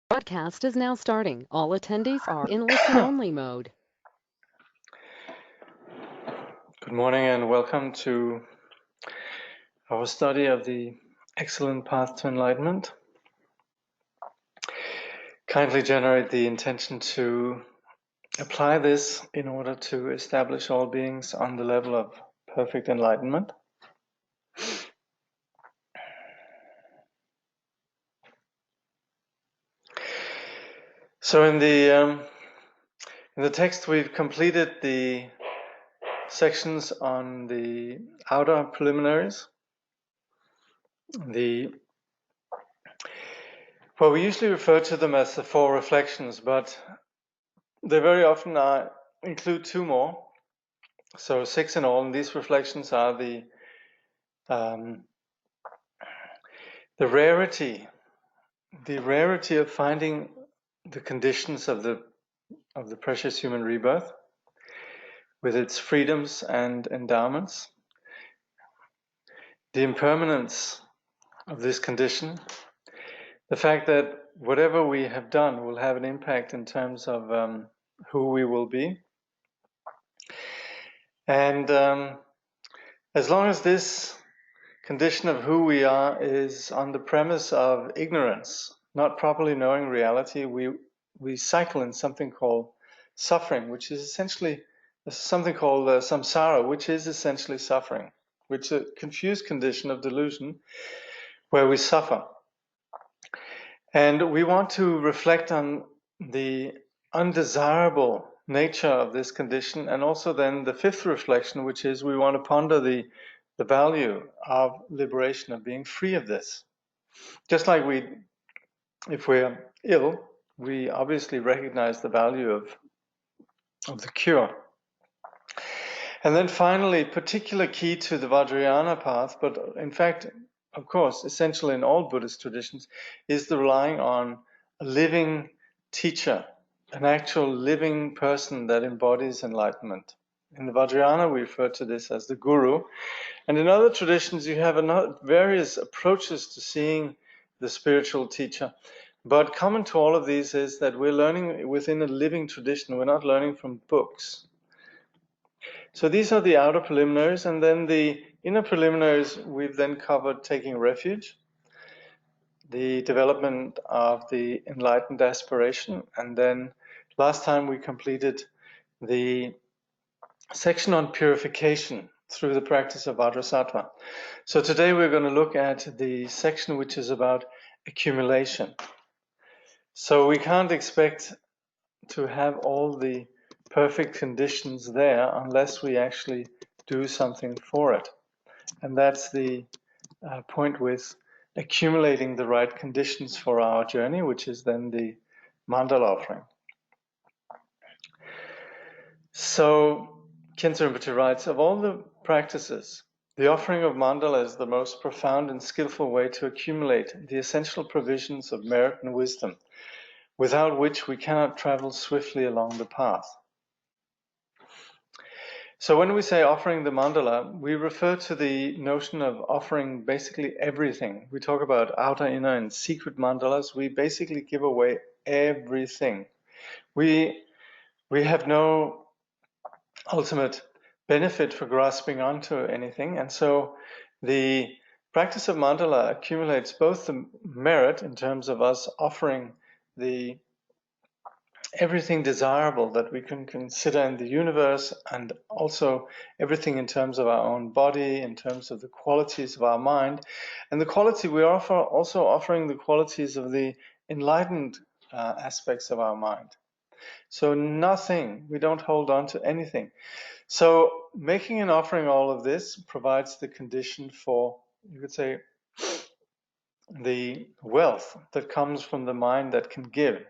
Broadcast is now starting. All attendees are in listen-only mode. Good morning and welcome to our study of the excellent path to enlightenment. Kindly generate the intention to apply this in order to establish all beings on the level of perfect enlightenment. So in the text we've completed the sections on the outer preliminaries. Well, we usually refer to them as the four reflections, but they very often include two more. So 6 in all, and these reflections are the rarity of finding the conditions of the precious human rebirth with its freedoms and endowments, the impermanence of this condition, the fact that whatever we have done will have an impact in terms of who we will be, and as long as this condition of who we are is on the premise of ignorance, not properly knowing reality, we cycle in something called suffering, which is essentially something called samsara, which is essentially suffering, which is a confused condition of delusion where we suffer. And we want to reflect on the undesirable nature of this condition, and also then the fifth reflection, which is we want to ponder the value of liberation, of being free of this. Just like if we're ill, we obviously recognize the value of the cure. And then finally, particular key to the Vajrayana path, but in fact, of course, essential in all Buddhist traditions, is the relying on a living teacher, an actual living person that embodies enlightenment. In the Vajrayana, we refer to this as the guru. And in other traditions, you have various approaches to seeing the spiritual teacher. But common to all of these is that we're learning within a living tradition. We're not learning from books. So these are the outer preliminaries, and then the inner preliminaries we've then covered: taking refuge, the development of the enlightened aspiration, and then last time we completed the section on purification through the practice of Vajrasattva. So today we're going to look at the section which is about accumulation. So we can't expect to have all the perfect conditions there unless we actually do something for it. And that's the point with accumulating the right conditions for our journey, which is then the mandala offering. So Khyentse Rinpoche writes, of all the practices, the offering of mandala is the most profound and skillful way to accumulate the essential provisions of merit and wisdom, without which we cannot travel swiftly along the path. So when we say offering the mandala, we refer to the notion of offering basically everything. We talk about outer, inner, and secret mandalas. We basically give away everything. We have no ultimate benefit for grasping onto anything, and so the practice of mandala accumulates both the merit in terms of us offering the everything desirable that we can consider in the universe, and also everything in terms of our own body, in terms of the qualities of our mind, and the quality we offer, also offering the qualities of the enlightened aspects of our mind. So nothing, we don't hold on to anything. So making and offering all of this provides the condition for, you could say, the wealth that comes from the mind that can give,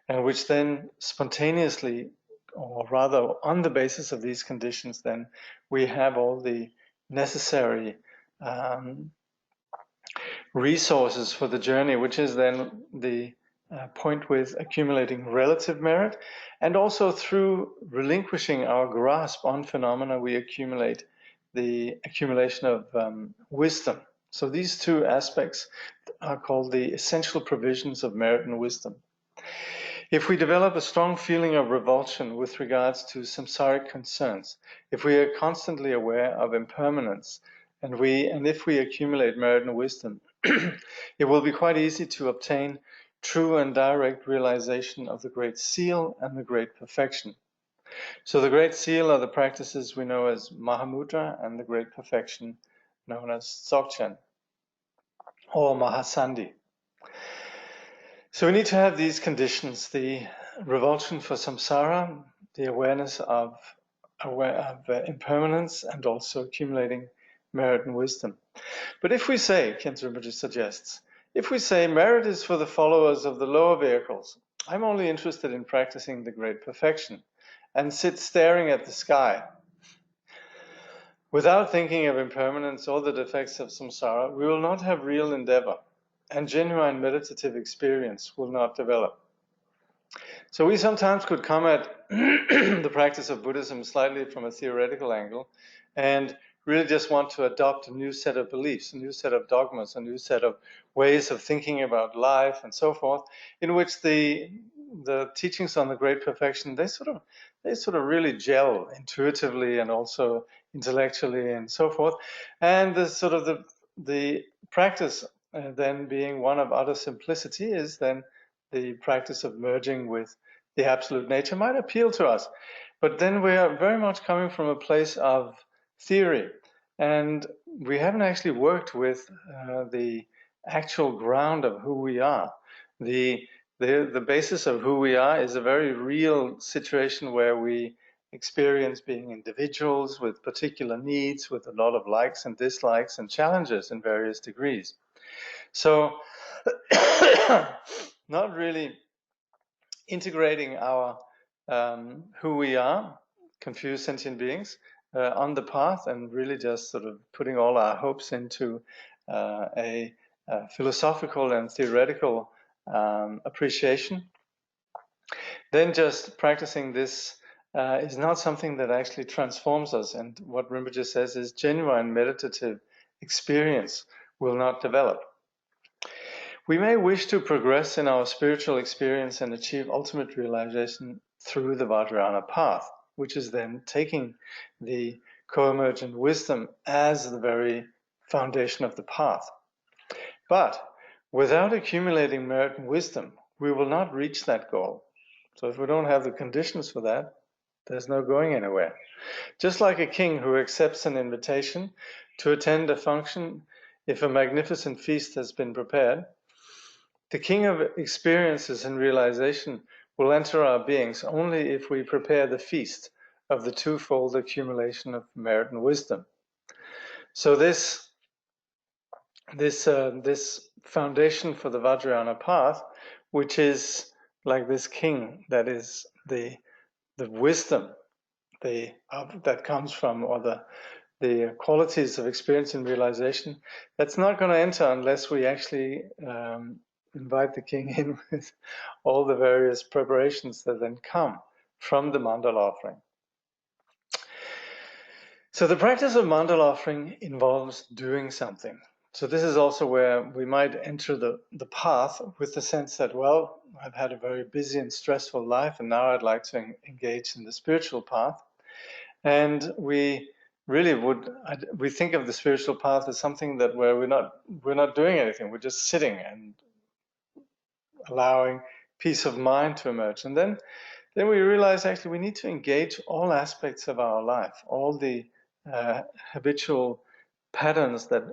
and which then spontaneously, or rather on the basis of these conditions, then we have all the necessary resources for the journey, which is then the point with accumulating relative merit, and also through relinquishing our grasp on phenomena, we accumulate the accumulation of wisdom. So these two aspects are called the essential provisions of merit and wisdom. If we develop a strong feeling of revulsion with regards to samsaric concerns, if we are constantly aware of impermanence, and if we accumulate merit and wisdom, it will be quite easy to obtain true and direct realization of the Great Seal and the Great Perfection. So the Great Seal are the practices we know as Mahamudra, and the Great Perfection known as Dzogchen or Mahasandhi. So we need to have these conditions: the revulsion for samsara, the awareness of impermanence, and also accumulating merit and wisdom. But if we say, Khyentse Rinpoche suggests, if we say merit is for the followers of the lower vehicles, I'm only interested in practicing the Great Perfection, and sit staring at the sky, without thinking of impermanence or the defects of samsara, we will not have real endeavor, and genuine meditative experience will not develop. So we sometimes could come at the practice of Buddhism slightly from a theoretical angle, and really just want to adopt a new set of beliefs, a new set of dogmas, a new set of ways of thinking about life and so forth, in which the teachings on the Great Perfection, they sort of really gel intuitively and also intellectually and so forth. And the practice then being one of utter simplicity is then the practice of merging with the absolute nature might appeal to us. But then we are very much coming from a place of theory, and we haven't actually worked with the actual ground of who we are. The basis of who we are is a very real situation where we experience being individuals with particular needs, with a lot of likes and dislikes and challenges in various degrees. So not really integrating our who we are, confused sentient beings, on the path, and really just sort of putting all our hopes into a philosophical and theoretical appreciation, then just practicing this is not something that actually transforms us. And what Rinpoche says is genuine meditative experience will not develop. We may wish to progress in our spiritual experience and achieve ultimate realization through the Vajrayana path, which is then taking the co-emergent wisdom as the very foundation of the path. But without accumulating merit and wisdom, we will not reach that goal. So if we don't have the conditions for that, there's no going anywhere. Just like a king who accepts an invitation to attend a function if a magnificent feast has been prepared, the king of experiences and realization will enter our beings only if we prepare the feast of the twofold accumulation of merit and wisdom. So this foundation for the Vajrayana path, which is like this king, that is the wisdom that comes from, or the qualities of experience and realization, that's not going to enter unless we actually invite the king in with all the various preparations that then come from the mandala offering. So the practice of mandala offering involves doing something. So this is also where we might enter the path with the sense that, well, I've had a very busy and stressful life, and now I'd like to engage in the spiritual path. And we really we think of the spiritual path as something that where we're not doing anything, we're just sitting and allowing peace of mind to emerge. And then we realize actually we need to engage all aspects of our life, all the habitual patterns that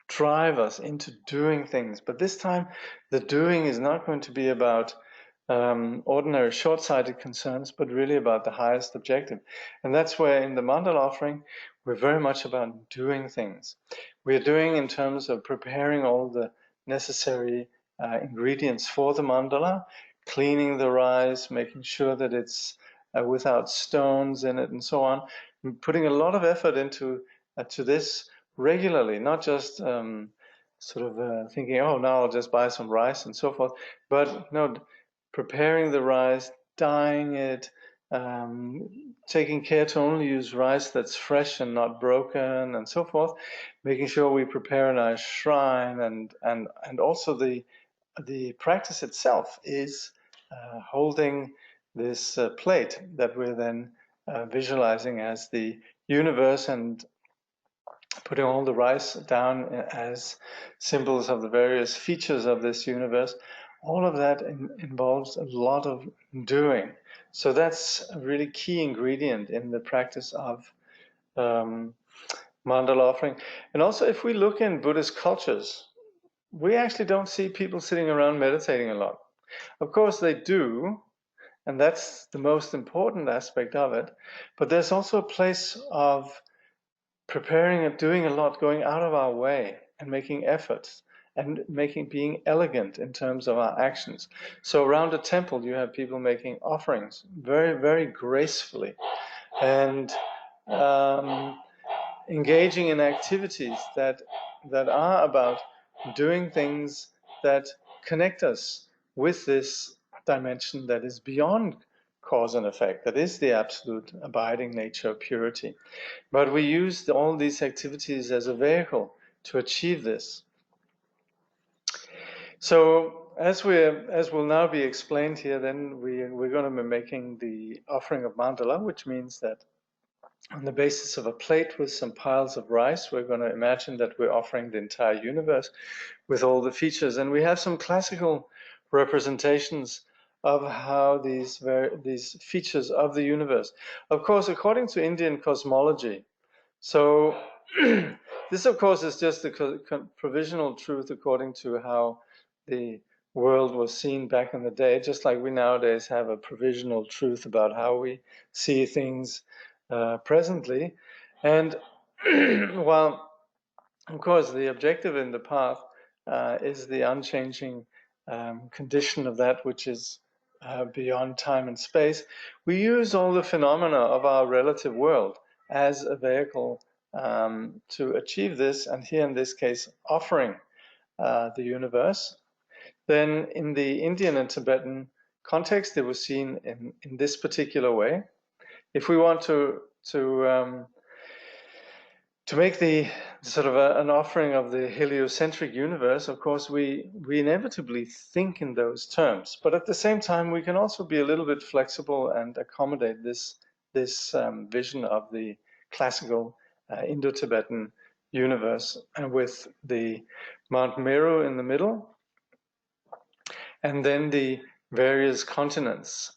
drive us into doing things. But this time, the doing is not going to be about ordinary short-sighted concerns, but really about the highest objective. And that's where in the mandala offering, we're very much about doing things. We're doing in terms of preparing all the necessary ingredients for the mandala, cleaning the rice, making sure that it's without stones in it and so on. We're putting a lot of effort into to this regularly, not just thinking, oh, now I'll just buy some rice and so forth, but no, preparing the rice, dyeing it, taking care to only use rice that's fresh and not broken, and so forth, making sure we prepare a nice shrine, and also the practice itself is holding this plate that we're then visualizing as the universe, and putting all the rice down as symbols of the various features of this universe. All of that involves a lot of doing. So that's a really key ingredient in the practice of mandala offering. And also, if we look in Buddhist cultures, we actually don't see people sitting around meditating a lot. Of course they do, and that's the most important aspect of it, but there's also a place of preparing and doing a lot, going out of our way and making efforts and being elegant in terms of our actions. So around a temple, you have people making offerings very, very gracefully, and engaging in activities that are about doing things that connect us with this dimension that is beyond cause and effect, that is the absolute abiding nature of purity. But we use all these activities as a vehicle to achieve this. So as will now be explained here, then we're going to be making the offering of mandala, which means that on the basis of a plate with some piles of rice, we're going to imagine that we're offering the entire universe with all the features. And we have some classical representations of how these features of the universe. Of course, according to Indian cosmology, so this, of course, is just the provisional truth according to how the world was seen back in the day, just like we nowadays have a provisional truth about how we see things presently. And while, of course, the objective in the path is the unchanging condition of that which is beyond time and space, we use all the phenomena of our relative world as a vehicle to achieve this, and here in this case, offering the universe. Then in the Indian and Tibetan context, it was seen in this particular way. If we want to make the sort of an offering of the heliocentric universe, of course, we inevitably think in those terms. But at the same time, we can also be a little bit flexible and accommodate this vision of the classical Indo-Tibetan universe, and with the Mount Meru in the middle, and then the various continents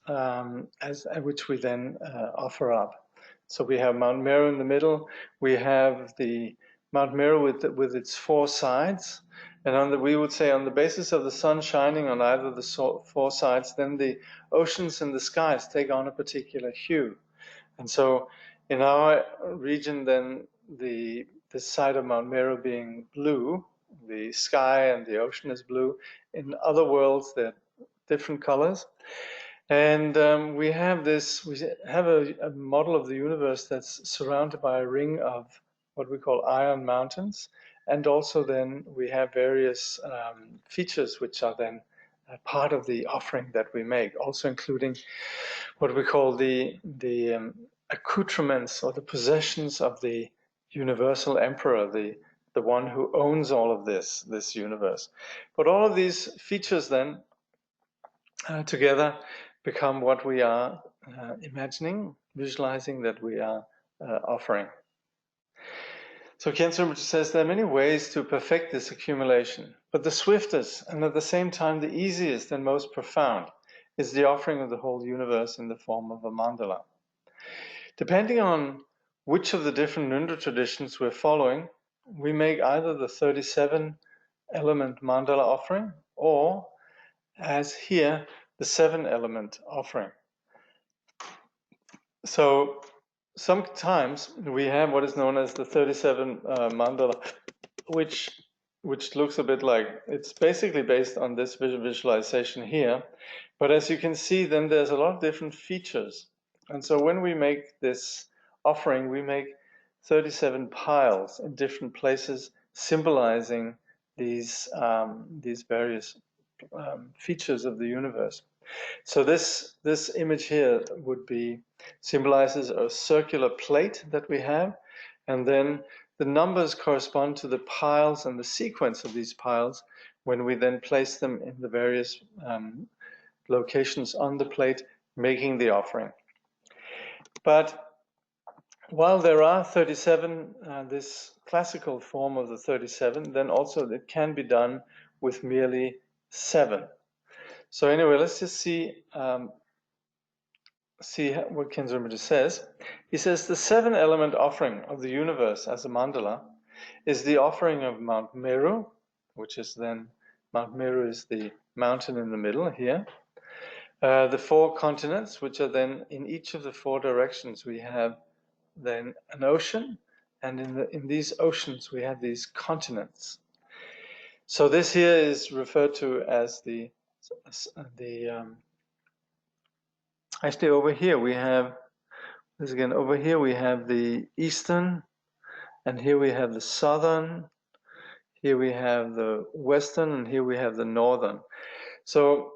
which we then offer up. So we have Mount Meru in the middle. We have the Mount Meru with its four sides, and we would say on the basis of the sun shining on either of the four sides, then the oceans and the skies take on a particular hue. And so in our region, then the side of Mount Meru being blue, the sky and the ocean is blue. In other worlds, they're different colors. And we have a model of the universe that's surrounded by a ring of what we call iron mountains. And also then we have various features which are then part of the offering that we make, also including what we call the accoutrements or the possessions of the universal emperor, the one who owns all of this universe. But all of these features then together become what we are imagining, visualizing that we are offering. So Khyentse Rinpoche says there are many ways to perfect this accumulation, but the swiftest and at the same time the easiest and most profound is the offering of the whole universe in the form of a mandala. Depending on which of the different ngöndro traditions we're following, we make either the 37-element mandala offering, or, as here, the 7-element offering. So sometimes we have what is known as the 37 mandala, which looks a bit like, it's basically based on this visualization here. But as you can see, then there's a lot of different features. And so when we make this offering, we make 37 piles in different places, symbolizing these various features of the universe. So this image here would be symbolizes a circular plate that we have, and then the numbers correspond to the piles and the sequence of these piles when we then place them in the various locations on the plate, making the offering. But while there are 37, this classical form of the 37, then also it can be done with merely 7. So anyway, let's just see what Khyentse Rinpoche says. He says the 7-element offering of the universe as a mandala is the offering of Mount Meru, which is then, Mount Meru is the mountain in the middle here. The 4 continents, which are then in each of the 4 directions, we have then an ocean, and in these oceans we have these continents. So this here is referred to as actually over here we have this again. Over here we have the eastern, and here we have the southern. Here we have the western, and here we have the northern. So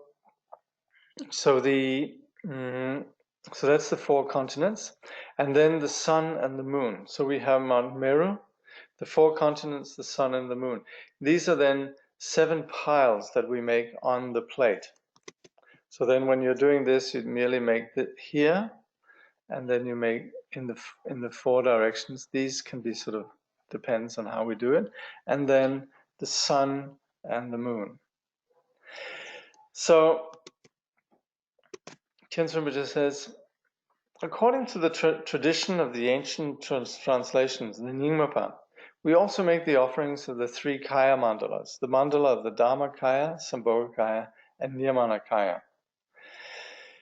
that's the 4 continents, and then the sun and the moon. So we have Mount Meru, the 4 continents, the sun and the moon. These are then 7 piles that we make on the plate. So then when you're doing this, you merely make it here, and then you make in the 4 directions. These can be sort of, depends on how we do it, and then the sun and the moon. So Khyentse Rinpoche says, according to the tradition of the ancient translations, the Nyingmapa, we also make the offerings of the 3 Kaya mandalas, the mandala of the Dharmakaya, Sambhogakaya, and Niyamanakaya.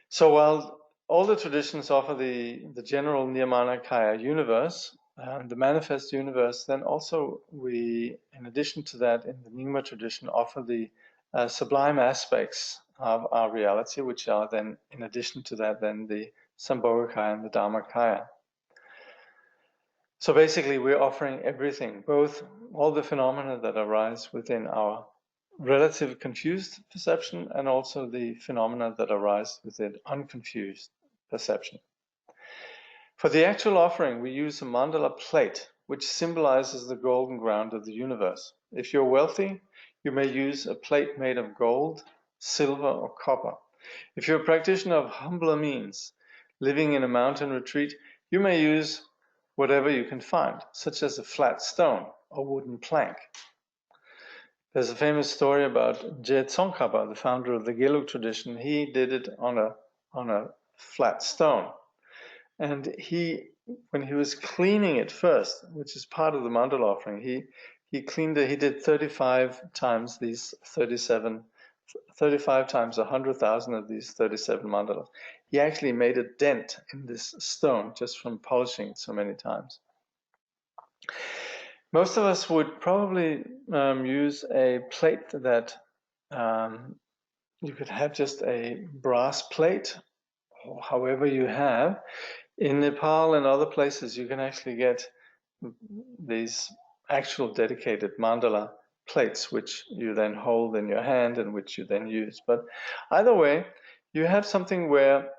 So while all the traditions offer the general Niyamanakaya universe, the manifest universe, then also we, in addition to that, in the Nyingma tradition, offer the sublime aspects of our reality, which are then, in addition to that, then the Sambhogakaya and the Dharmakaya. So basically, we're offering everything, both all the phenomena that arise within our relative confused perception and also the phenomena that arise within unconfused perception. For the actual offering, we use a mandala plate, which symbolizes the golden ground of the universe. If you're wealthy, you may use a plate made of gold, silver, or copper. If you're a practitioner of humbler means, living in a mountain retreat, you may use whatever you can find, such as a flat stone or wooden plank. There's a famous story about Je Tsongkhapa, the founder of the Gelug tradition. He did it on a flat stone. And when he was cleaning it first, which is part of the mandala offering, he cleaned it. He did 35 times these 37, 35 times 100,000 of these 37 mandalas. He actually made a dent in this stone just from polishing it so many times. Most of us would probably use a plate that you could have just a brass plate, or however you have. In Nepal and other places, you can actually get these actual dedicated mandala plates, which you then hold in your hand and which you then use. But either way, you have something where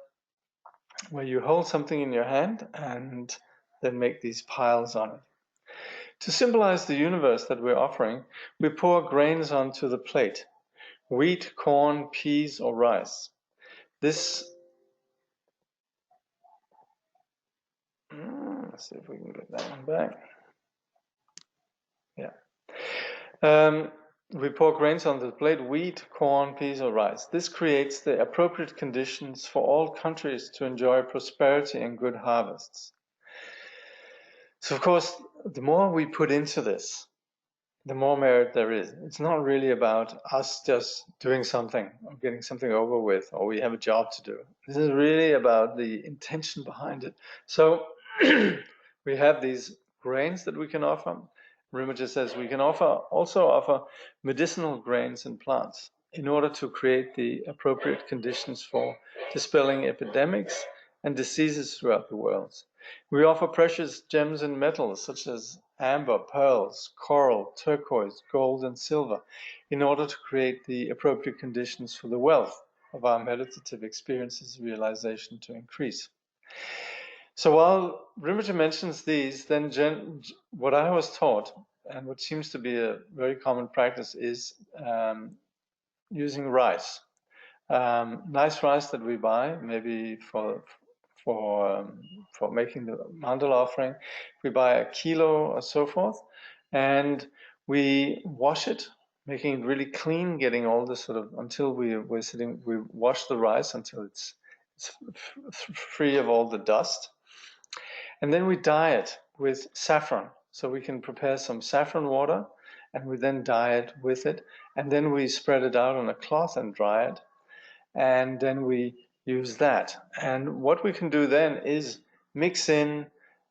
you hold something in your hand and then make these piles on it. To symbolize the universe that we're offering, we pour grains onto the plate: wheat, corn, peas, or rice. Let's see if we can get that one back. Yeah. We pour grains onto the plate: wheat, corn, peas, or rice. This creates the appropriate conditions for all countries to enjoy prosperity and good harvests. So, of course, the more we put into this, the more merit there is. It's not really about us just doing something or getting something over with, or we have a job to do. This is really about the intention behind it. So we have these grains that we can offer. Rinpoche says we can also offer medicinal grains and plants in order to create the appropriate conditions for dispelling epidemics and diseases throughout the world. We offer precious gems and metals such as amber, pearls, coral, turquoise, gold, and silver in order to create the appropriate conditions for the wealth our meditative experiences, realization to increase. So while Rinpoche mentions these, then what I was taught, and what seems to be a very common practice, is using rice. Nice rice that we buy, maybe for making the mandala offering. We buy a kilo or so forth, and we wash it, making it really clean, getting all the sort of, until we wash the rice until it's free of all the dust. And then we dye it with saffron. So we can prepare some saffron water, and we then dye it with it, and then we spread it out on a cloth and dry it, and then we use that. And what we can do then is mix in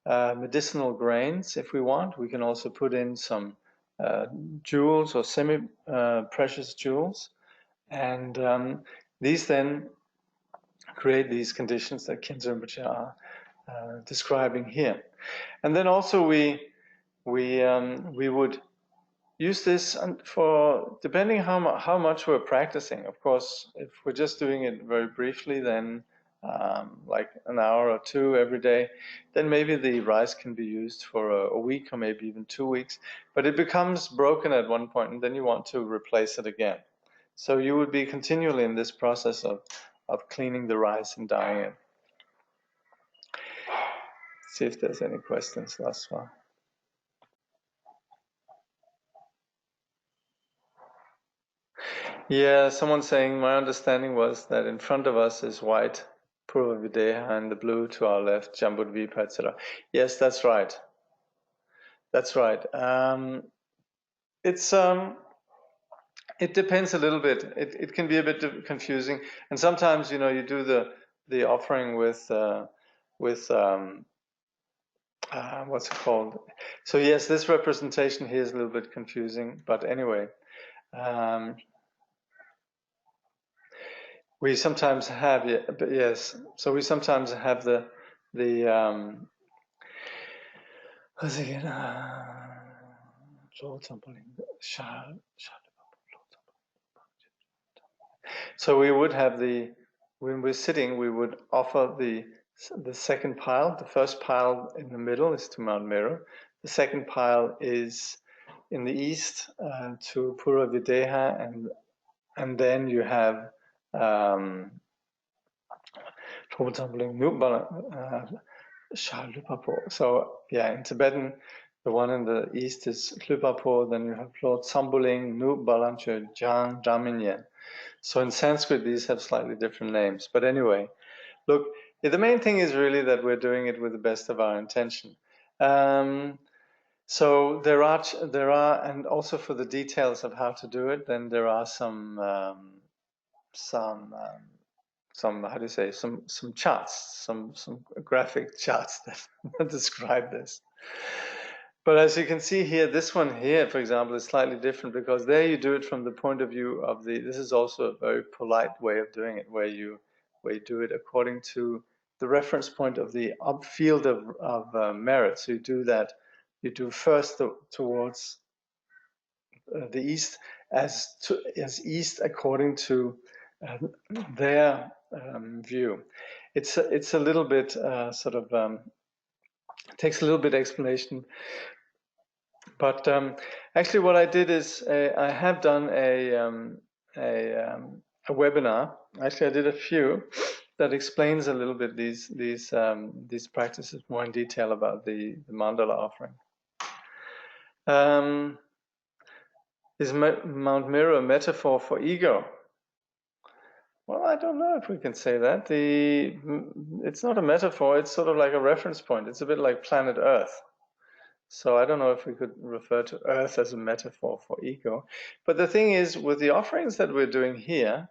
medicinal grains if we want. We can also put in some jewels or semi-precious jewels, and these then create these conditions that Khyentse Rinpoche are describing here. And then also we would use this for, depending how much we're practicing. Of course, if we're just doing it very briefly, then like an hour or two every day, then maybe the rice can be used for a week or maybe even 2 weeks. But it becomes broken at one point, and then you want to replace it again. So you would be continually in this process of cleaning the rice and dyeing it. See if there's any questions thus far. Yeah, someone saying, my understanding was that in front of us is white, Purva Videha, and the blue to our left, Jambudvipa, etc. Yes, that's right. That's right. It depends a little bit. It can be a bit confusing, and sometimes you do the offering with what's it called? So yes, this representation here is a little bit confusing, but anyway. We sometimes have, yes. So we sometimes have the what's it again? So we would have when we're sitting, we would offer the second pile. The first pile in the middle is to Mount Meru. The second pile is in the east to Pura Videha, and then you have so yeah, in Tibetan, the one in the east is Lupapo, then you have Lord Sambuling, Nu Balancho, Jang, Jamyang. So in Sanskrit, these have slightly different names. But anyway, look, the main thing is really that we're doing it with the best of our intention. So there are, and also for the details of how to do it, then there are some how do you say, some charts, some graphic charts that describe this. But as you can see here, this one here, for example, is slightly different, because there you do it from the point of view of this is also a very polite way of doing it, where you do it according to the reference point of the field of merit. So you do that, you do first towards the east as east according to their view. It's a little bit sort of takes a little bit explanation, but actually what I did is I have done a webinar. Actually, I did a few that explains a little bit these practices more in detail about the mandala offering. Is Mount Meru a metaphor for ego? Well, I don't know if we can say that. It's not a metaphor, it's sort of like a reference point. It's a bit like planet Earth. So I don't know if we could refer to Earth as a metaphor for ego. But the thing is, with the offerings that we're doing here,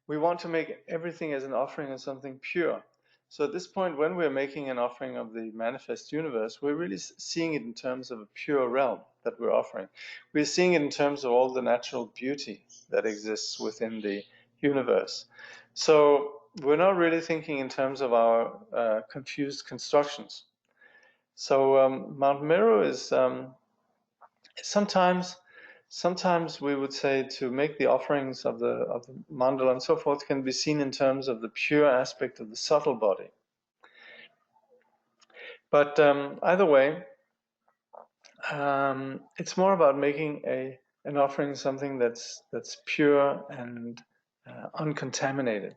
we want to make everything as an offering of something pure. So at this point, when we're making an offering of the manifest universe, we're really seeing it in terms of a pure realm that we're offering. We're seeing it in terms of all the natural beauty that exists within the universe. So we're not really thinking in terms of our confused constructions. So Mount Meru is sometimes sometimes we would say to make the offerings of the mandala and so forth can be seen in terms of the pure aspect of the subtle body. But either way, it's more about making an offering something that's pure and uncontaminated.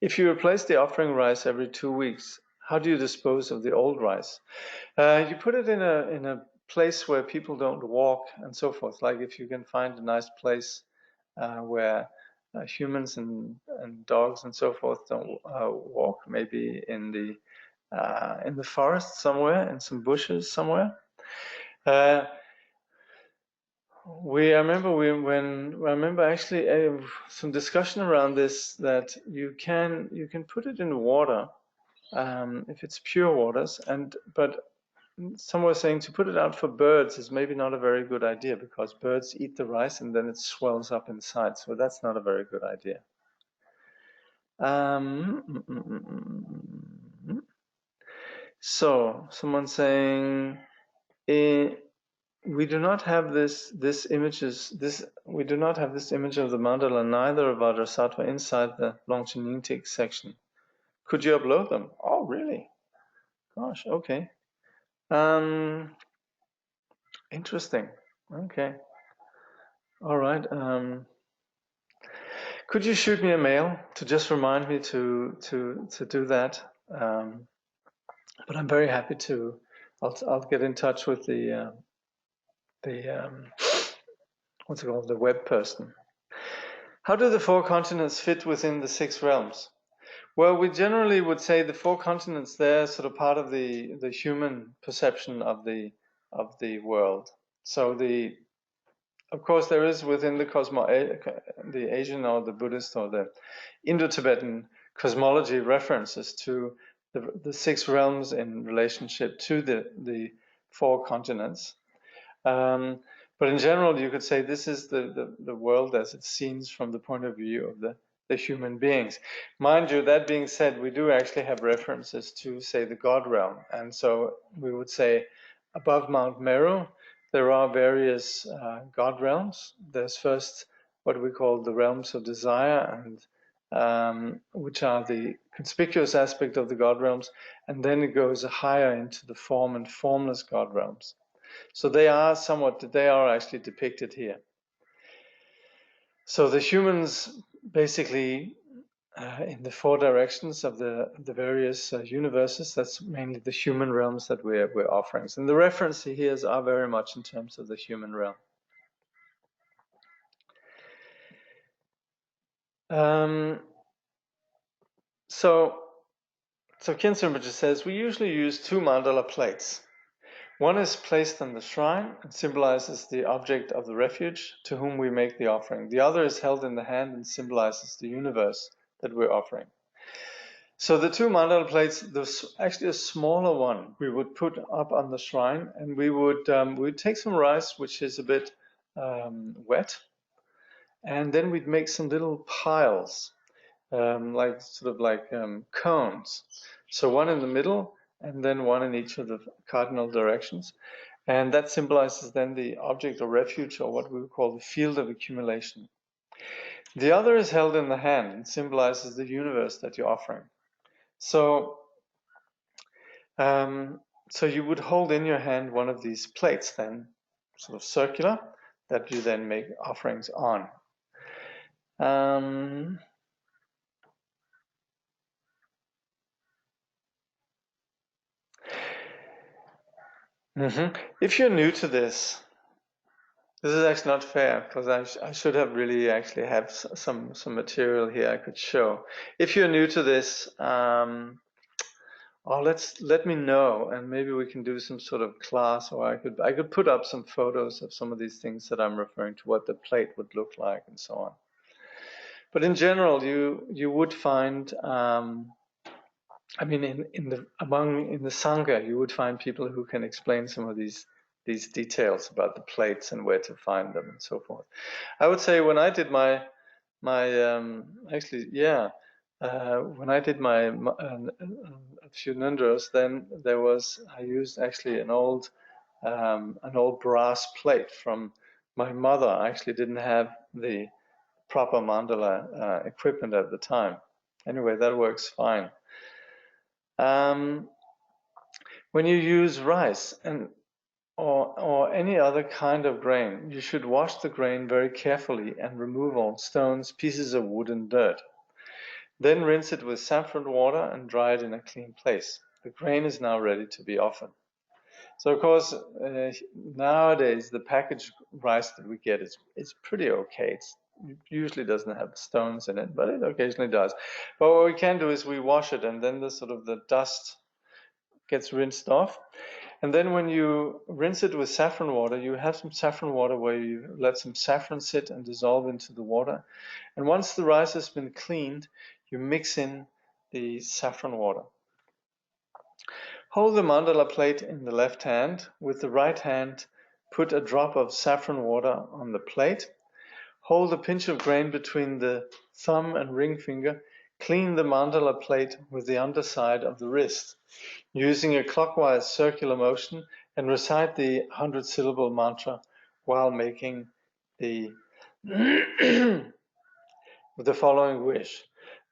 If you replace the offering rice every 2 weeks, how do you dispose of the old rice? You put it in a place where people don't walk and so forth. Like if you can find a nice place where humans and dogs and so forth don't walk, maybe in the forest somewhere, in some bushes somewhere. I remember actually some discussion around this, that you can put it in water if it's pure waters, but some were saying to put it out for birds is maybe not a very good idea, because birds eat the rice and then it swells up inside, so that's not a very good idea. So someone saying, we do not have this image of the mandala, neither of Vajrasattva, inside the Longchen section. Could you upload them? Oh, really? Gosh, okay. Interesting. Okay. All right. Could you shoot me a mail to just remind me to do that? But I'm very happy to. I'll get in touch with the what's it called, the web person. How do the 4 continents fit within the 6 realms? Well, we generally would say the 4 continents, they're sort of part of the human perception of the world. So of course there is within the Asian or the Buddhist or the Indo-Tibetan cosmology references to the 6 realms in relationship to the 4 continents. But in general, you could say this is the world as it's seen from the point of view of the human beings. Mind you, that being said, we do actually have references to, say, the God realm. And so we would say above Mount Meru, there are various God realms. There's first what we call the realms of desire, and which are the conspicuous aspect of the God realms. And then it goes higher into the form and formless God realms. So they are actually depicted here. So the humans basically in the 4 directions of the various universes, that's mainly the human realms that we're offering. And the reference here are very much in terms of the human realm. So Khyentse Rinpoche says, we usually use 2 mandala plates. One is placed on the shrine and symbolizes the object of the refuge to whom we make the offering. The other is held in the hand and symbolizes the universe that we're offering. So the 2 mandala plates, there's actually a smaller one we would put up on the shrine, and we would take some rice, which is a bit wet, and then we'd make some little piles, like cones. So one in the middle, and then one in each of the cardinal directions. And that symbolizes then the object of refuge, or what we would call the field of accumulation. The other is held in the hand and symbolizes the universe that you're offering. So, so you would hold in your hand one of these plates, then, sort of circular, that you then make offerings on. If you're new to this is actually not fair, because I should have really actually have some material here I could show. If you're new to this, let me know, and maybe we can do some sort of class, or I could put up some photos of some of these things that I'm referring to, what the plate would look like, and so on. But in general, you would find, I mean, in the Sangha, you would find people who can explain some of these details about the plates and where to find them and so forth. I would say when I did my when I did my a few ngöndros, then I used actually an old brass plate from My mother actually didn't have the proper mandala equipment at the time. Anyway, that works fine. When you use rice or any other kind of grain, you should wash the grain very carefully and remove all stones, pieces of wood and dirt. Then rinse it with saffron water and dry it in a clean place. The grain is now ready to be offered. So of course, nowadays the packaged rice that we get is pretty okay. It usually doesn't have stones in it, but it occasionally does. But what we can do is we wash it, and then the dust gets rinsed off. And then when you rinse it with saffron water, you have some saffron water where you let some saffron sit and dissolve into the water. And once the rice has been cleaned, you mix in the saffron water. Hold the mandala plate in the left hand. With the right hand, put a drop of saffron water on the plate. Hold a pinch of grain between the thumb and ring finger. Clean the mandala plate with the underside of the wrist, using a clockwise circular motion, and recite the 100-syllable mantra while making the the following wish.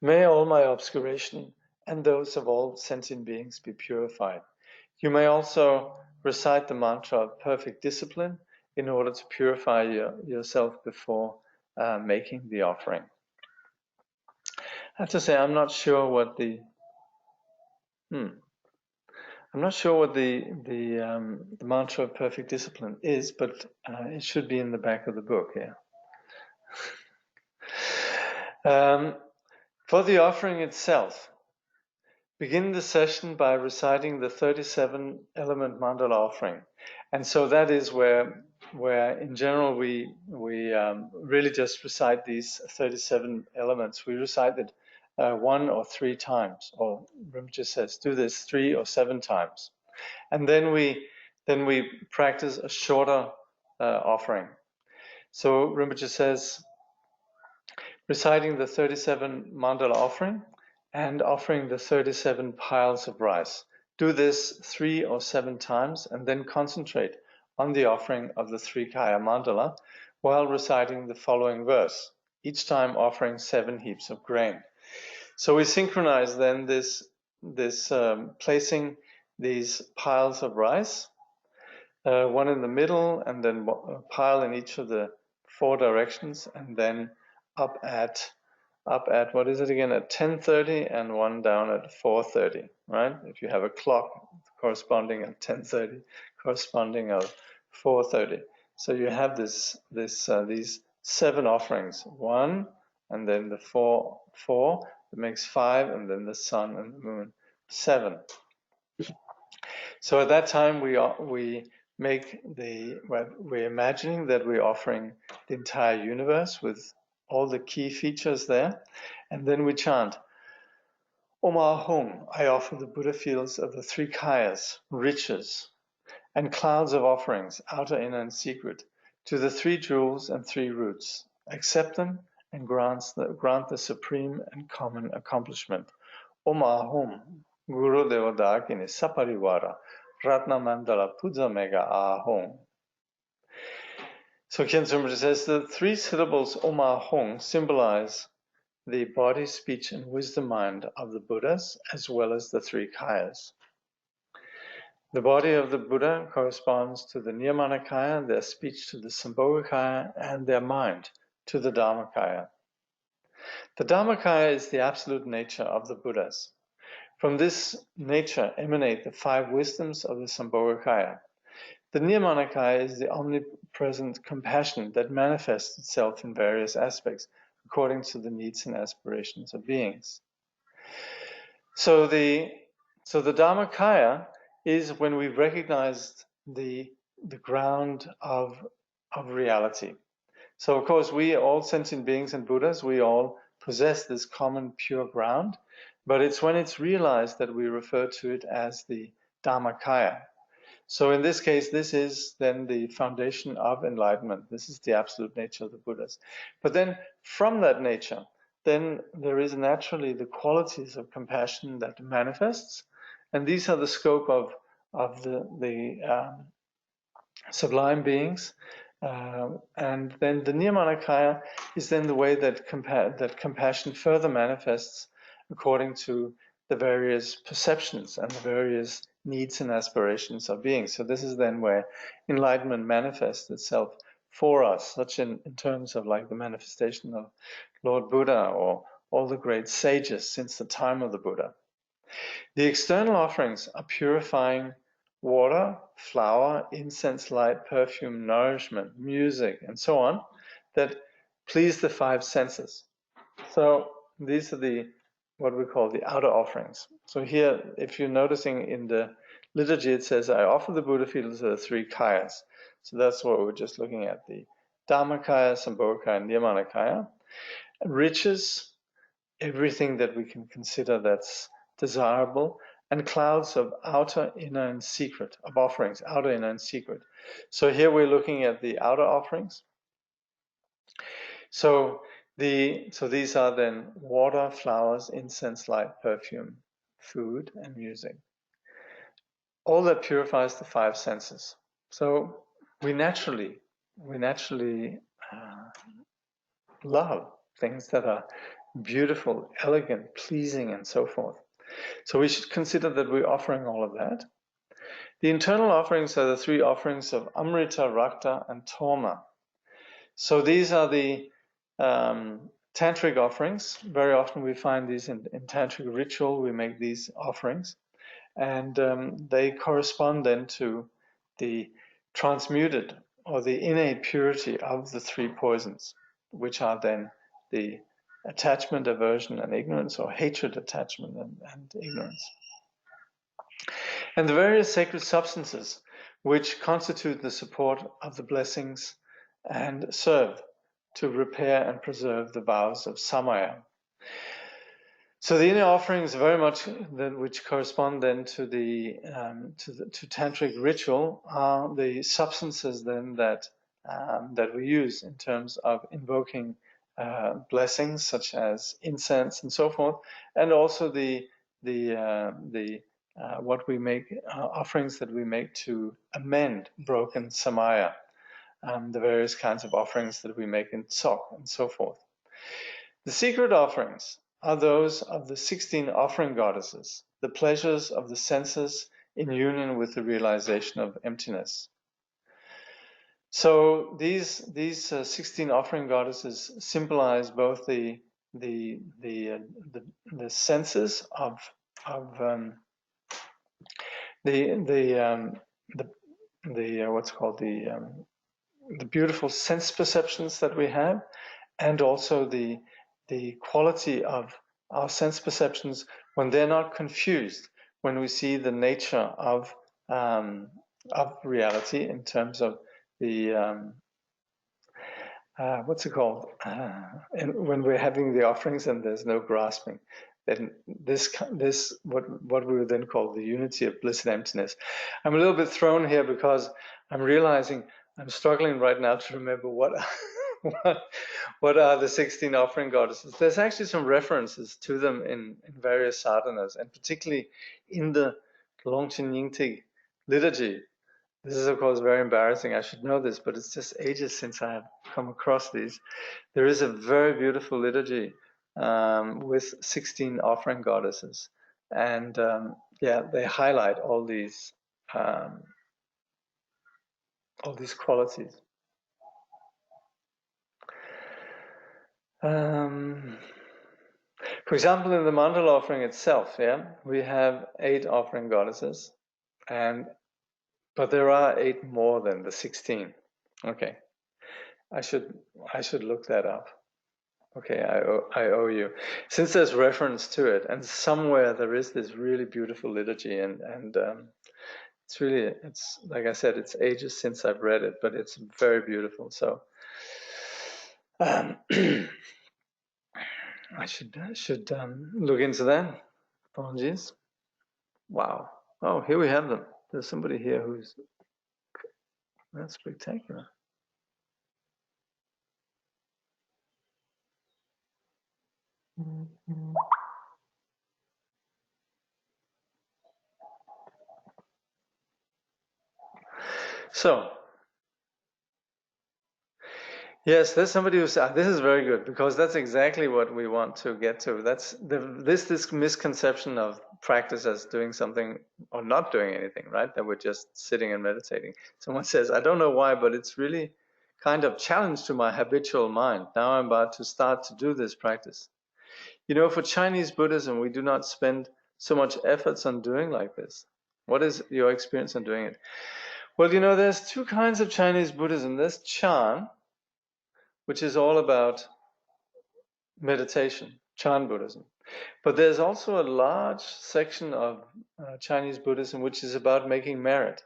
May all my obscuration and those of all sentient beings be purified. You may also recite the mantra of perfect discipline in order to purify yourself before making the offering. I have to say, I'm not sure what the mantra of perfect discipline is, but it should be in the back of the book. Yeah. For the offering itself, begin the session by reciting the 37-element mandala offering, and so that is where in general we really just recite these 37 elements. We recite it 1 or 3 times, or Rinpoche says, do this 3 or 7 times, and then we practice a shorter offering. So Rinpoche says, reciting the 37 mandala offering and offering the 37 piles of rice. Do this 3 or 7 times and then concentrate on the offering of the 3 kaya mandala while reciting the following verse, each time offering 7 heaps of grain. So we synchronize then this placing these piles of rice, one in the middle and then a pile in each of the 4 directions, and then up at what is it again, at 10:30 and one down at 4:30, right? If you have a clock corresponding at 10:30, corresponding at 4:30. So you have these 7 offerings, 1 and then the 4, it makes 5, and then the sun and the moon, 7. So at that time we're imagining that we're offering the entire universe with all the key features there, and then we chant, Om Ahum, I offer the Buddha fields of the 3 kayas, riches, and clouds of offerings, outer, inner, and secret, to the 3 jewels and 3 roots. Accept them and grant the supreme and common accomplishment. Om Ahum, Guru Devadakini Saparivara, Ratna Mandala Puja Mega Ahum. So Khyentse Rinpoche says the 3 syllables Om Ahum symbolize the body, speech, and wisdom mind of the Buddhas, as well as the 3 kayas. The body of the Buddha corresponds to the Nirmanakaya, their speech to the Sambhogakaya, and their mind to the Dharmakaya. The Dharmakaya is the absolute nature of the Buddhas. From this nature emanate the 5 wisdoms of the Sambhogakaya. The Nirmanakaya is the omnipresent compassion that manifests itself in various aspects according to the needs and aspirations of beings. So the Dharmakaya is when we've recognized the ground of reality. So of course we, all sentient beings and Buddhas, we all possess this common pure ground, but it's when it's realized that we refer to it as the Dharmakaya. So in this case, this is then the foundation of enlightenment. This is the absolute nature of the Buddhas. But then from that nature, then there is naturally the qualities of compassion that manifests, and these are the scope of the sublime beings, And then the Nirmanakaya is then the way that compassion further manifests according to the various perceptions and the various needs and aspirations of beings. So this is then where enlightenment manifests itself for us, such in terms of like the manifestation of Lord Buddha or all the great sages since the time of the Buddha. The external offerings are purifying water, flower, incense, light, perfume, nourishment, music, and so on, that please the five senses. So these are what we call the outer offerings. So here, if you're noticing in the liturgy, it says, I offer the Buddha fields to the three kayas. So that's what we're just looking at, the Dhammakaya, Sambhogakaya, and Nirmanakaya. Riches, everything that we can consider that's desirable, and clouds of outer, inner, and secret, of offerings, outer, inner, and secret. So here we're looking at the outer offerings. So these are then water, flowers, incense, light, perfume, food, and music. All that purifies the five senses. So we naturally love things that are beautiful, elegant, pleasing, and so forth. So we should consider that we're offering all of that. The internal offerings are the three offerings of Amrita, Rakta, and Toma. So these are the tantric offerings. Very often we find these in tantric ritual. We make these offerings, and they correspond then to the transmuted or the innate purity of the three poisons, which are then the attachment, aversion, and ignorance, or hatred, attachment, and ignorance. And the various sacred substances which constitute the support of the blessings and serve to repair and preserve the vows of Samaya. So the inner offerings very much which correspond then to to tantric ritual are the substances then that we use in terms of invoking blessings such as incense and so forth, and also the what we make offerings that we make to amend broken samaya, the various kinds of offerings that we make in tsok and so forth. The secret offerings are those of the 16 offering goddesses, the pleasures of the senses in union with the realization of emptiness. So these 16 offering goddesses symbolize both the senses of what's called the beautiful sense perceptions that we have, and also the quality of our sense perceptions when they're not confused, when we see the nature of reality in terms of the what's it called? And when we're having the offerings and there's no grasping, then this what we would then call the unity of bliss and emptiness. I'm a little bit thrown here because I'm realizing I'm struggling right now to remember what are the 16 offering goddesses. There's actually some references to them in various sadhanas, and particularly in the Longchen Yingtig liturgy. This is, of course, very embarrassing. I should know this, but it's just ages since I have come across these. There is a very beautiful liturgy with 16 offering goddesses. And they highlight all these qualities. For example, in the mandala offering itself, we have 8 offering goddesses, but there are 8 more than the 16. Okay, I should look that up. Okay, I owe you. Since there's reference to it, and somewhere there is this really beautiful liturgy, and it's like I said, it's ages since I've read it, but it's very beautiful. So I should look into that. Apologies. Wow. Oh, here we have them. There's somebody here who's that's spectacular. So Yes, there's somebody who said this is very good, because that's exactly what we want to get to. That's this misconception of practice as doing something or not doing anything, right? That we're just sitting and meditating. Someone says, I don't know why, but it's really kind of challenge to my habitual mind. Now I'm about to start to do this practice. You know, for Chinese Buddhism, we do not spend so much efforts on doing like this. What is your experience on doing it? Well, you know, there's two kinds of Chinese Buddhism. There's Chan, which is all about meditation, Chan Buddhism. But there's also a large section of Chinese Buddhism which is about making merit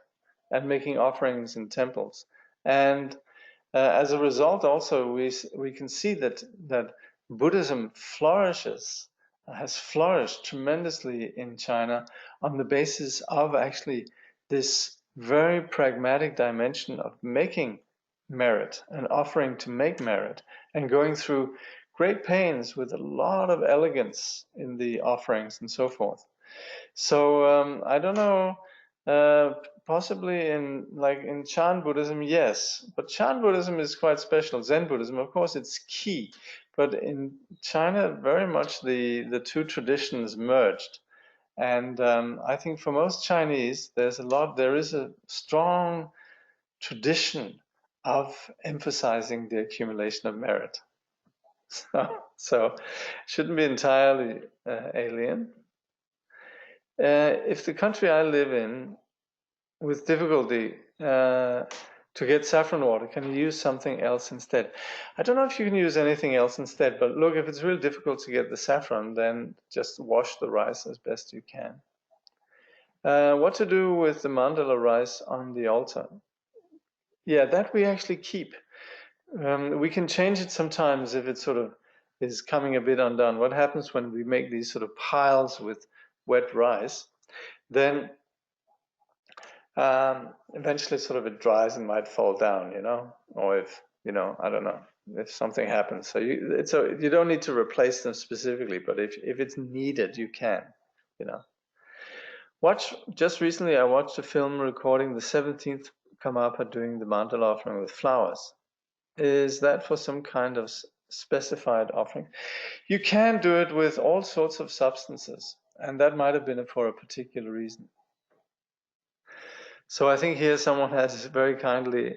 and making offerings in temples. And as a result, also we can see that Buddhism has flourished tremendously in China on the basis of actually this very pragmatic dimension of making merit and offering to make merit and going through great pains with a lot of elegance in the offerings and so forth. So I don't know, possibly in Chan Buddhism, yes, but Chan Buddhism is quite special. Zen Buddhism, of course, it's key, but in China, very much the two traditions merged. And I think for most Chinese, there is a strong tradition of emphasizing the accumulation of merit. So shouldn't be entirely alien. If the country I live in, with difficulty to get saffron water, can you use something else instead? I don't know if you can use anything else instead, but look, if it's really difficult to get the saffron, then just wash the rice as best you can. What to do with the mandala rice on the altar? Yeah, that we actually keep. We can change it sometimes if it sort of is coming a bit undone. What happens when we make these sort of piles with wet rice? Then eventually sort of it dries and might fall down, you know, or if, you know, I don't know, if something happens. So you don't need to replace them specifically, but if it's needed, you can, you know. Just recently I watched a film recording the 17th Karmapa doing the mandala offering with flowers. Is that for some kind of specified offering? You can do it with all sorts of substances, and that might have been for a particular reason. So I think here someone has very kindly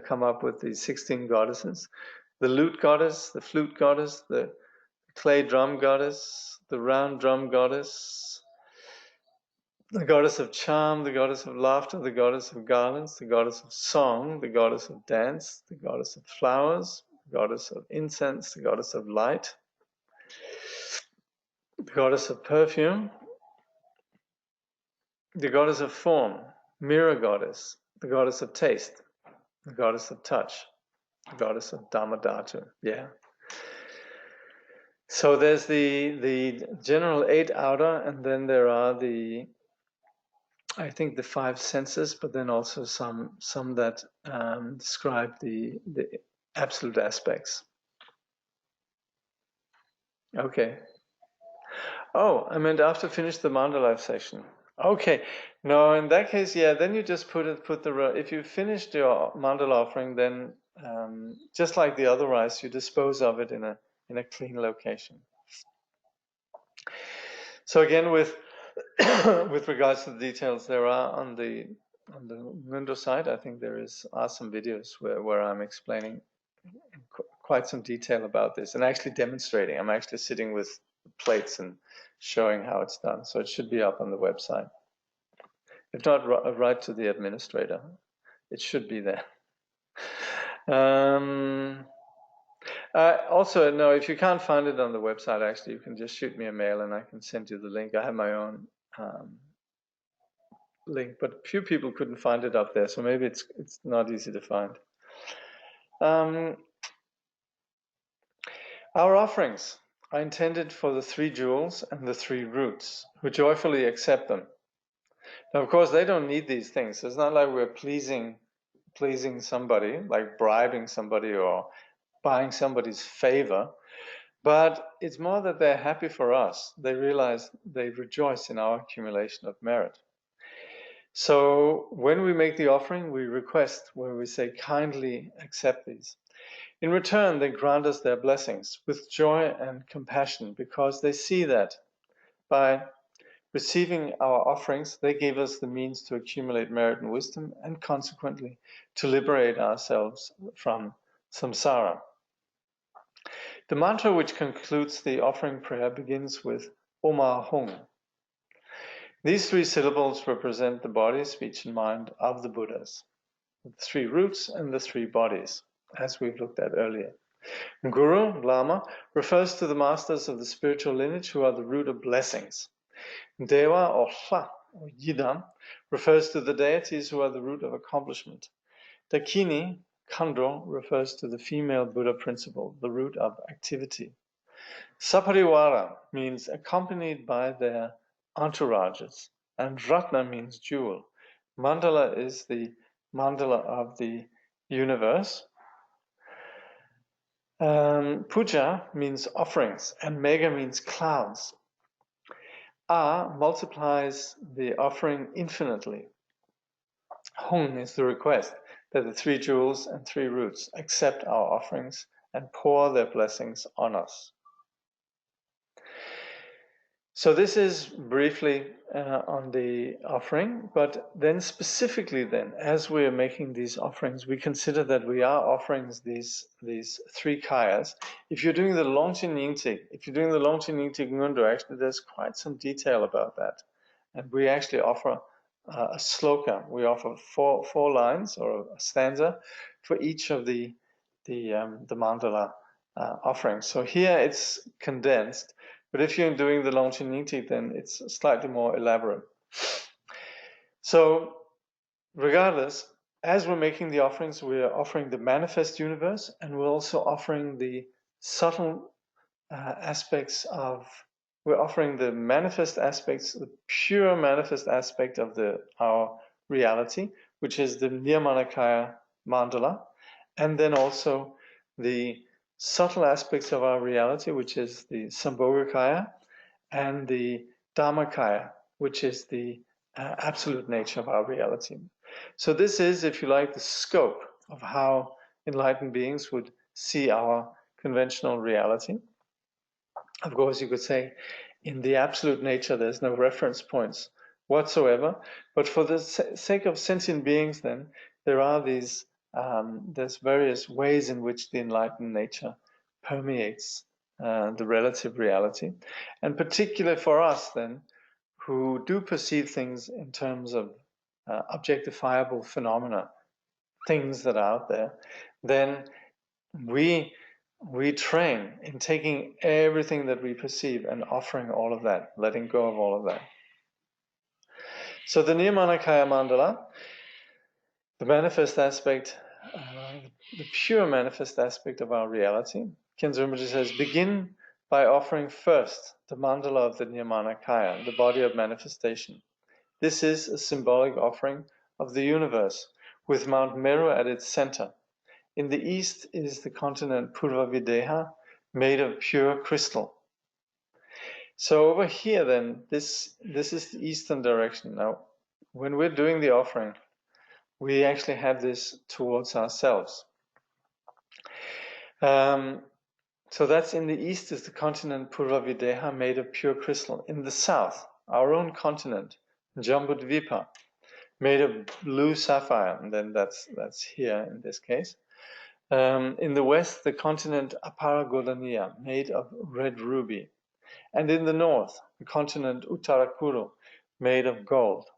come up with these 16 goddesses. The lute goddess, the flute goddess, the clay drum goddess, the round drum goddess, the goddess of charm, the goddess of laughter, the goddess of garlands, the goddess of song, the goddess of dance, the goddess of flowers, the goddess of incense, the goddess of light, the goddess of perfume, the goddess of form, mirror goddess, the goddess of taste, the goddess of touch, the goddess of Dharmadhatu. Yeah. So there's the general 8 outer, and then there are I think the 5 senses, but then also some that describe the absolute aspects. Okay. Oh, I meant after finish the mandala session. Okay. No, in that case, yeah. Then you just if you finished your mandala offering, then just like the other rice, you dispose of it in a clean location. So again, with with regards to the details, there are on the ngöndro site, I think are some videos where I'm explaining quite some detail about this and actually demonstrating. I'm actually sitting with plates and showing how it's done. So it should be up on the website. If not, write to the administrator. It should be there. Also, no, if you can't find it on the website, actually, you can just shoot me a mail and I can send you the link. I have my own link, but few people couldn't find it up there, so maybe it's not easy to find. Our offerings are intended for the 3 jewels and the 3 roots, who joyfully accept them. Now, of course, they don't need these things. It's not like we're pleasing somebody, like bribing somebody or buying somebody's favor, but it's more that they're happy for us. They realize, they rejoice in our accumulation of merit. So when we make the offering, we request, where we say, kindly accept these. In return, they grant us their blessings with joy and compassion, because they see that by receiving our offerings, they gave us the means to accumulate merit and wisdom, and consequently to liberate ourselves from samsara. The mantra which concludes the offering prayer begins with Oma Hung. These 3 syllables represent the body, speech, and mind of the Buddhas, the 3 roots and the 3 bodies, as we've looked at earlier. Guru, Lama, refers to the masters of the spiritual lineage who are the root of blessings. Deva or Hla, or Yidam, refers to the deities who are the root of accomplishment. Dakini, Ngondro, refers to the female Buddha principle, the root of activity. Sapariwara means accompanied by their entourages, and Ratna means jewel. Mandala is the mandala of the universe. Puja means offerings, and Mega means clouds. A multiplies the offering infinitely. Hung is the request that the 3 jewels and 3 roots accept our offerings and pour their blessings on us. So this is briefly on the offering, but then specifically then, as we are making these offerings, we consider that we are offering these 3 kayas. If you're doing the Longchen Nyingtik Ngondro, actually there's quite some detail about that. And we actually offer a sloka. We offer four lines or a stanza for each of the mandala offerings. So here it's condensed. But if you're doing the Longchen Nyingtik, then it's slightly more elaborate. So regardless, as we're making the offerings, we're offering the manifest universe, and we're also offering the subtle aspects of, we're offering the manifest aspects, the pure manifest aspect of our reality, which is the Nirmanakaya mandala, and then also the subtle aspects of our reality, which is the Sambhogakaya, and the Dharmakaya, which is the absolute nature of our reality. So this is, if you like, the scope of how enlightened beings would see our conventional reality. Of course, you could say, in the absolute nature, there's no reference points whatsoever. But for the sake of sentient beings, then, there are these there's various ways in which the enlightened nature permeates the relative reality. And particularly for us, then, who do perceive things in terms of objectifiable phenomena, things that are out there, then we train in taking everything that we perceive and offering all of that, letting go of all of that. So the Nirmanakaya mandala, the manifest aspect, the pure manifest aspect of our reality, Khyentse Rinpoche says, begin by offering first the mandala of the Nirmanakaya, the body of manifestation. This is a symbolic offering of the universe, with Mount Meru at its center. In the east is the continent Purvavideha, made of pure crystal. So over here then, this is the eastern direction. Now, when we're doing the offering, we actually have this towards ourselves. So that's in the east is the continent Purvavideha, made of pure crystal. In the south, our own continent, Jambudvipa, made of blue sapphire, and then that's here in this case. In the west, the continent Aparagodaniya, made of red ruby. And in the north, the continent Uttarakuru, made of gold.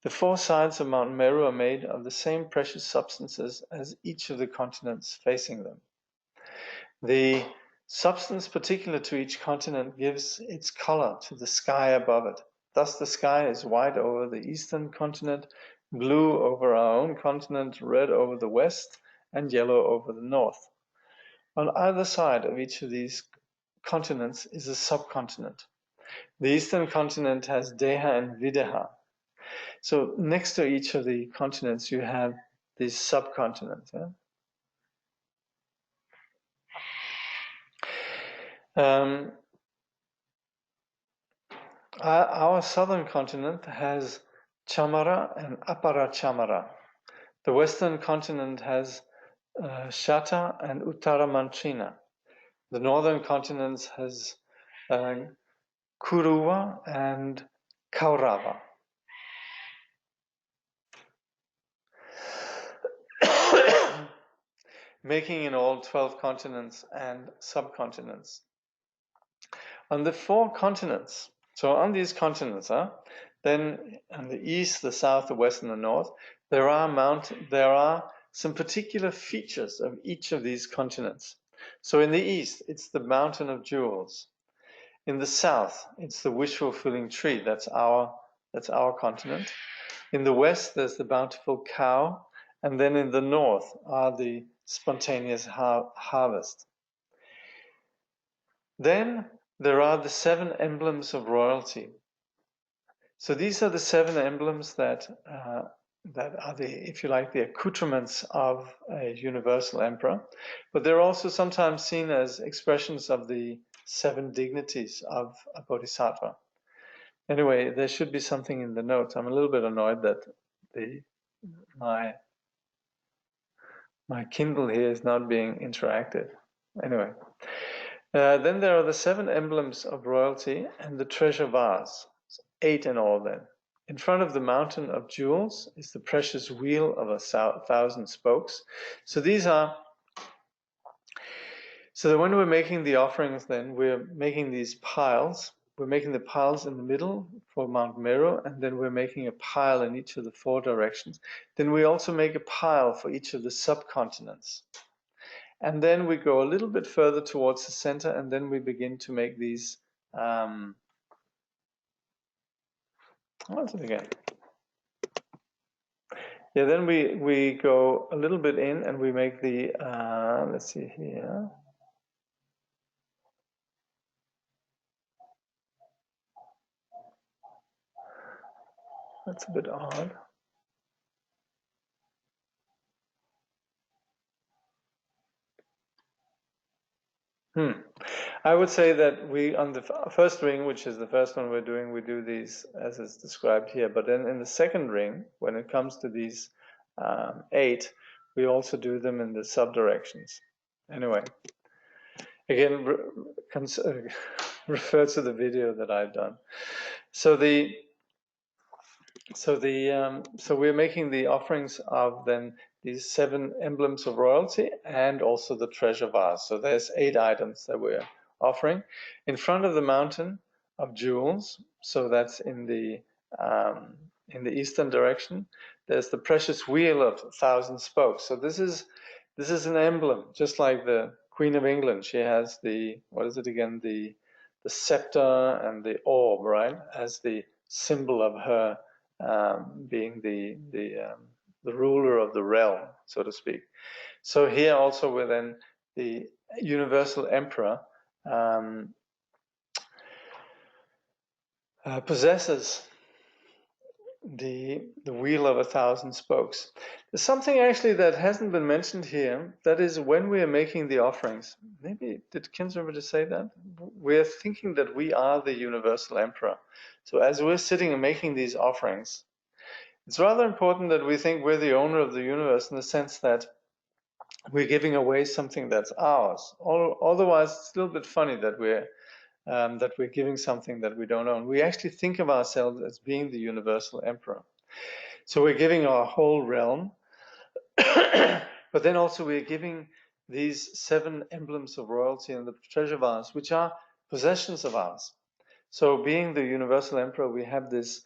The 4 sides of Mount Meru are made of the same precious substances as each of the continents facing them. The substance particular to each continent gives its color to the sky above it. Thus the sky is white over the eastern continent, blue over our own continent, red over the west, and yellow over the north. On either side of each of these continents is a subcontinent. The eastern continent has Deha and Videha. So next to each of the continents, you have these subcontinents. Our southern continent has Chamara and Apara Chamara. The western continent has Shata and Uttaramanchina. The northern continents has Kuruva and Kaurava. Making in all 12 continents and subcontinents. On the 4 continents, so on these continents, then on the east, the south, the west, and the north, there are some particular features of each of these continents. So in the east, it's the mountain of jewels. In the south, it's the wish-fulfilling tree. That's our continent. In the west, there's the bountiful cow, and then in the north are the spontaneous harvest. Then there are the 7 emblems of royalty. So these are the 7 emblems that are the, if you like, the accoutrements of a universal emperor, but they're also sometimes seen as expressions of the 7 dignities of a bodhisattva. Anyway, there should be something in the notes. I'm a little bit annoyed that my Kindle here is not being interactive. Anyway, then there are the 7 emblems of royalty and the treasure vase. 8 in all then. In front of the mountain of jewels is the precious wheel of 1,000 spokes. So these are, so that when we're making the offerings then, we're making these piles. We're making the piles in the middle for Mount Meru, and then we're making a pile in each of the 4 directions. Then we also make a pile for each of the subcontinents. And then we go a little bit further towards the center, and then we begin to make these what's it again? Yeah, then we go a little bit in and we make the, let's see here. That's a bit odd. I would say that we, on the first ring, which is the first one we're doing, we do these as is described here. But then in the second ring, when it comes to these 8, we also do them in the subdirections. Anyway, again, refer to the video that I've done. So we're making the offerings of then these 7 emblems of royalty and also the treasure vase. So there's 8 items that we're offering in front of the mountain of jewels. So that's in the eastern direction. There's the precious wheel of 1,000 spokes. So this is an emblem, just like the Queen of England. She has the, what is it again? The scepter and the orb, right, as the symbol of her being the ruler of the realm, so to speak. So here also we're then the universal emperor possesses the wheel of 1,000 spokes. There's something actually that hasn't been mentioned here. That is, when we are making the offerings, maybe did Khyentse Rinpoche say that? We're thinking that we are the universal emperor. So as we're sitting and making these offerings, it's rather important that we think we're the owner of the universe, in the sense that we're giving away something that's ours. Otherwise, it's a little bit funny that we're giving something that we don't own. We actually think of ourselves as being the universal emperor. So we're giving our whole realm, but then also we're giving these 7 emblems of royalty and the treasure vase, which are possessions of ours. So being the universal emperor, we have this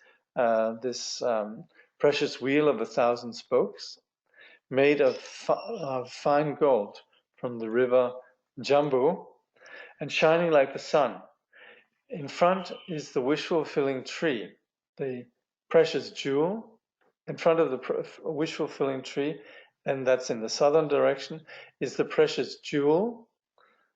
precious wheel of 1,000 spokes made of fine gold from the river Jambu and shining like the sun. In front is the wish-fulfilling tree, the precious jewel. In front of the wish-fulfilling tree, and that's in the southern direction, is the precious jewel.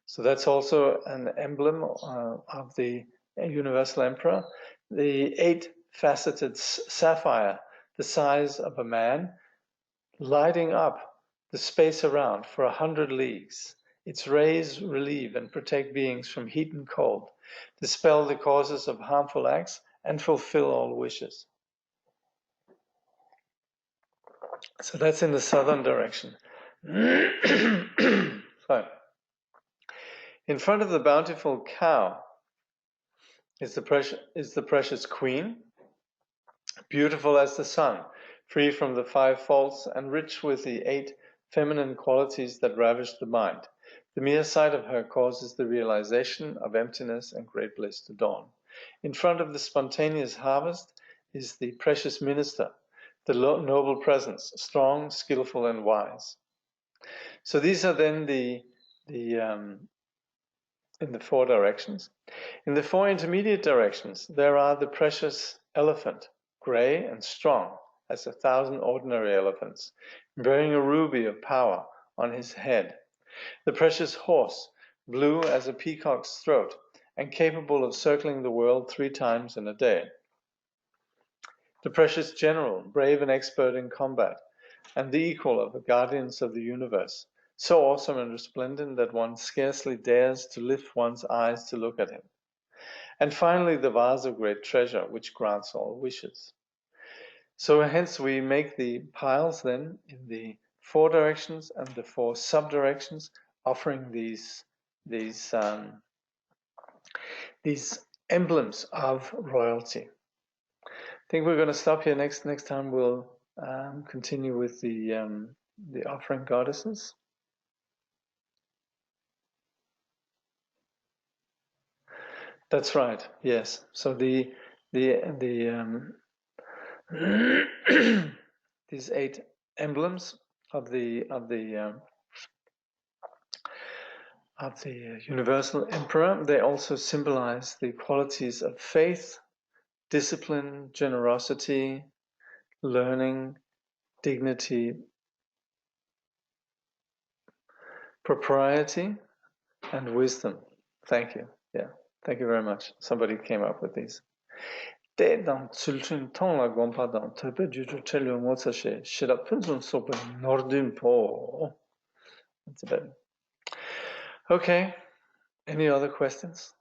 So that's also an emblem of the universal emperor. The 8-faceted sapphire, the size of a man, lighting up the space around for 100 leagues. Its rays relieve and protect beings from heat and cold, dispel the causes of harmful acts, and fulfill all wishes. So that's in the southern direction. So, in front of the bountiful cow is the precious queen, beautiful as the sun, free from the 5 faults, and rich with the 8 feminine qualities that ravish the mind. The mere sight of her causes the realization of emptiness and great bliss to dawn. In front of the spontaneous harvest is the precious minister, the noble presence, strong, skillful, and wise. So these are then in the 4 directions. In the 4 intermediate directions, there are the precious elephant, grey and strong as 1,000 ordinary elephants, bearing a ruby of power on his head. The precious horse, blue as a peacock's throat, and capable of circling the world 3 times in a day. The precious general, brave and expert in combat, and the equal of the guardians of the universe, so awesome and resplendent that one scarcely dares to lift one's eyes to look at him. And finally, the vase of great treasure, which grants all wishes. So hence we make the piles then in the 4 directions and the 4 sub-directions, offering these emblems of royalty. I think we're going to stop here. Next time we'll continue with the offering goddesses. That's right. Yes. So these 8 emblems of the universal emperor, they also symbolize the qualities of faith, discipline, generosity, learning, dignity, propriety, and wisdom. Thank you. Yeah. Thank you very much. Somebody came up with these. Okay. Any other questions?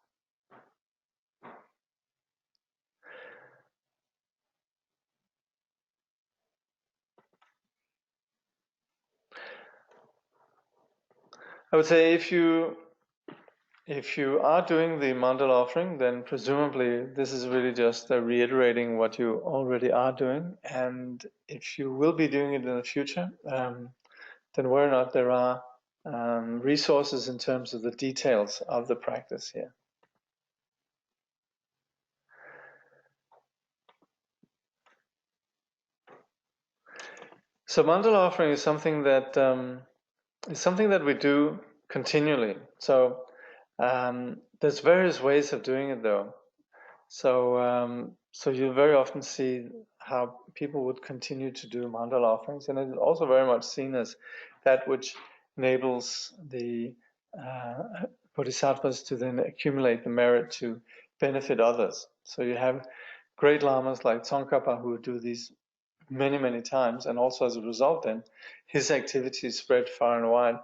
I would say if you are doing the mandala offering, then presumably this is really just reiterating what you already are doing. And if you will be doing it in the future, then whether or not there are resources in terms of the details of the practice here. So mandala offering is something that we do continually. So there's various ways of doing it, though. So you very often see how people would continue to do mandala offerings, and it's also very much seen as that which enables the bodhisattvas to then accumulate the merit to benefit others. So you have great lamas like Tsongkhapa who do these many, many times, and also as a result then his activities spread far and wide.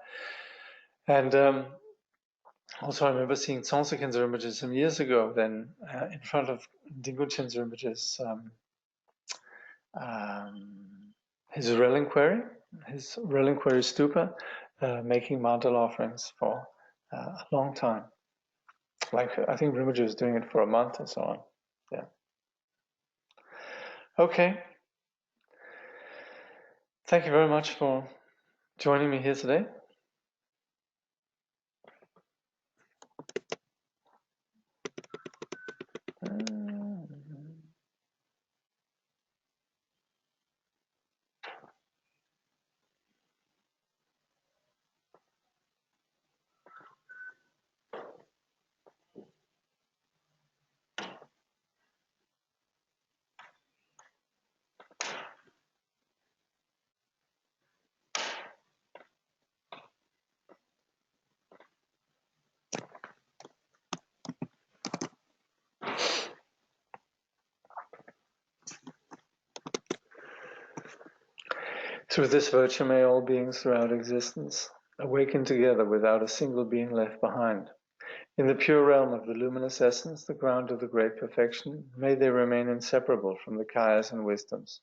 And also I remember seeing Khyentse Rinpoche some years ago then in front of Dilgo Khyentse Rinpoche's his reliquary stupa, making mandala offerings for a long time. Like I think Rinpoche was doing it for a month and so on. Yeah. Okay. Thank you very much for joining me here today. Through this virtue may all beings throughout existence awaken together without a single being left behind. In the pure realm of the luminous essence, the ground of the great perfection, may they remain inseparable from the kayas and wisdoms.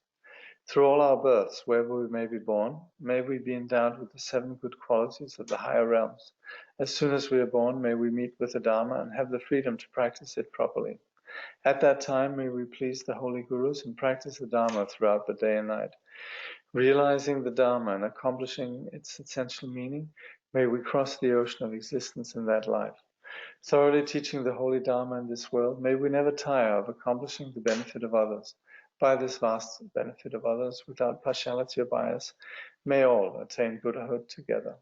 Through all our births, wherever we may be born, may we be endowed with the 7 good qualities of the higher realms. As soon as we are born, may we meet with the Dharma and have the freedom to practice it properly. At that time, may we please the holy gurus and practice the Dharma throughout the day and night. Realizing the Dharma and accomplishing its essential meaning, may we cross the ocean of existence in that life. Thoroughly teaching the holy Dharma in this world, may we never tire of accomplishing the benefit of others. By this vast benefit of others, without partiality or bias, may all attain Buddhahood together.